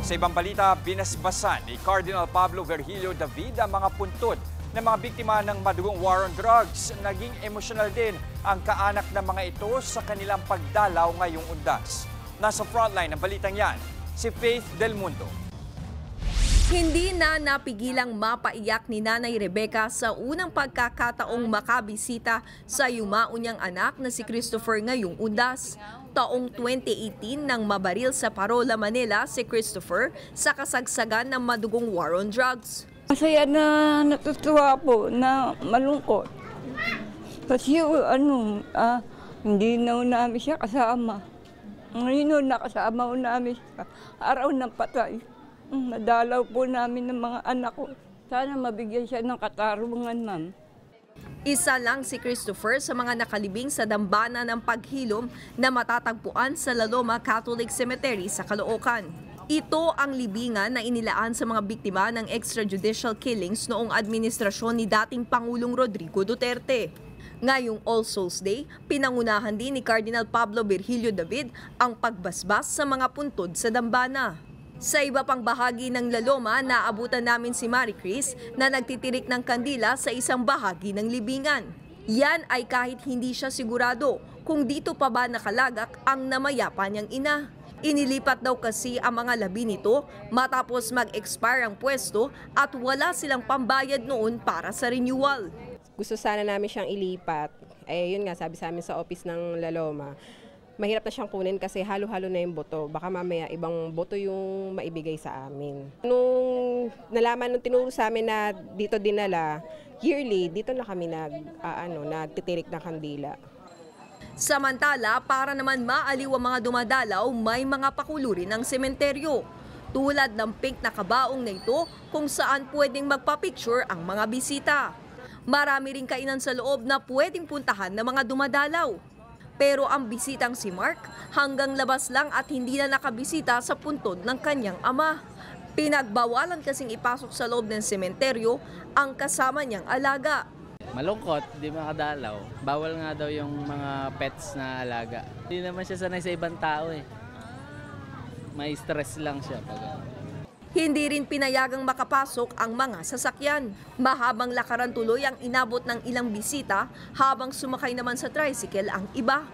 Sa ibang balita, binasbasan ni Cardinal Pablo Virgilio David ang mga puntod ng mga biktima ng madugong war on drugs. Naging emosyonal din ang kaanak ng mga ito sa kanilang pagdalaw ngayong undas. Nasa frontline ng balitang yan, si Faith Del Mundo. Hindi na napigilang mapaiyak ni Nanay Rebecca sa unang pagkakataong makabisita sa yumao niyang anak na si Christopher ngayong undas. Taong 2018 nang mabaril sa Parola, Manila si Christopher sa kasagsagan ng madugong war on drugs. Masaya na natutuwa po na malungkot. Kasi hindi na namin siya kasama. Ngayon nakasama namin siya. Araw ng patay. Nadalaw po namin ng mga anak ko. Sana mabigyan siya ng katarungan, ma'am. Isa lang si Christopher sa mga nakalibing sa dambana ng paghilom na matatagpuan sa La Loma Catholic Cemetery sa Caloocan. Ito ang libingan na inilaan sa mga biktima ng extrajudicial killings noong administrasyon ni dating Pangulong Rodrigo Duterte. Ngayong All Souls Day, pinangunahan din ni Cardinal Pablo Virgilio David ang pagbasbas sa mga puntod sa dambana. Sa iba pang bahagi ng La Loma, naabutan namin si Marie Chris na nagtitirik ng kandila sa isang bahagi ng libingan. Yan ay kahit hindi siya sigurado kung dito pa ba nakalagak ang namayapa niyang ina. Inilipat daw kasi ang mga labi nito matapos mag-expire ang pwesto at wala silang pambayad noon para sa renewal. Gusto sana namin siyang ilipat. Yun nga, sabi sa amin sa office ng La Loma. Mahirap na siyang kunin kasi halo-halo na yung boto. Baka mamaya ibang boto yung maibigay sa amin. Nung nalaman, nung tinuro sa amin na dito dinala, yearly, dito na kami nagtitirik ng kandila. Samantala, para naman maaliw ang mga dumadalaw, may mga pakuluri ng sementeryo. Tulad ng pink na kabaong na ito kung saan pwedeng magpa-picture ang mga bisita. Marami ring kainan sa loob na pwedeng puntahan ng mga dumadalaw. Pero ang bisitang si Mark hanggang labas lang at hindi na nakabisita sa puntod ng kanyang ama. Pinagbawalan kasing ipasok sa loob ng sementeryo ang kasama niyang alaga. Malungkot, di makadalaw. Bawal nga daw yung mga pets na alaga. Hindi naman siya sanay sa ibang tao eh. May stress lang siya pag Hindi rin pinayagang makapasok ang mga sasakyan. Mahabang lakaran tuloy ang inabot ng ilang bisita habang sumakay naman sa tricycle ang iba.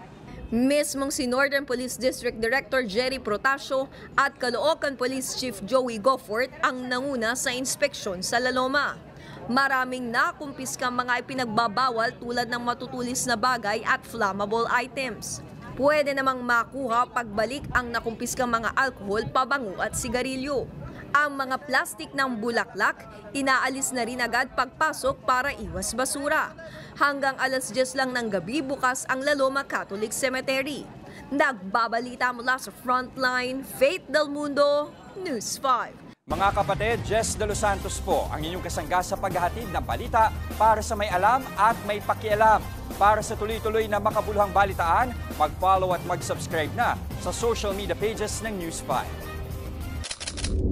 Mismong si Northern Police District Director Jerry Protasio at Caloocan Police Chief Joey Goffort ang nanguna sa inspeksyon sa La Loma. Maraming nakumpiskang mga ipinagbabawal tulad ng matutulis na bagay at flammable items. Pwede namang makuha pagbalik ang nakumpiskang mga alkohol, pabango at sigarilyo. Ang mga plastik ng bulaklak, inaalis na rin agad pagpasok para iwas basura. Hanggang alas 10 lang ng gabi bukas ang La Loma Catholic Cemetery. Nagbabalita mula sa Frontline, Faith Del Mundo, News 5. Mga kapatid, Jess De Los Santos po ang inyong kasangga sa paghahatid ng balita para sa may alam at may pakialam. Para sa tuloy-tuloy na makabuluhang balitaan, mag-follow at mag-subscribe na sa social media pages ng News 5.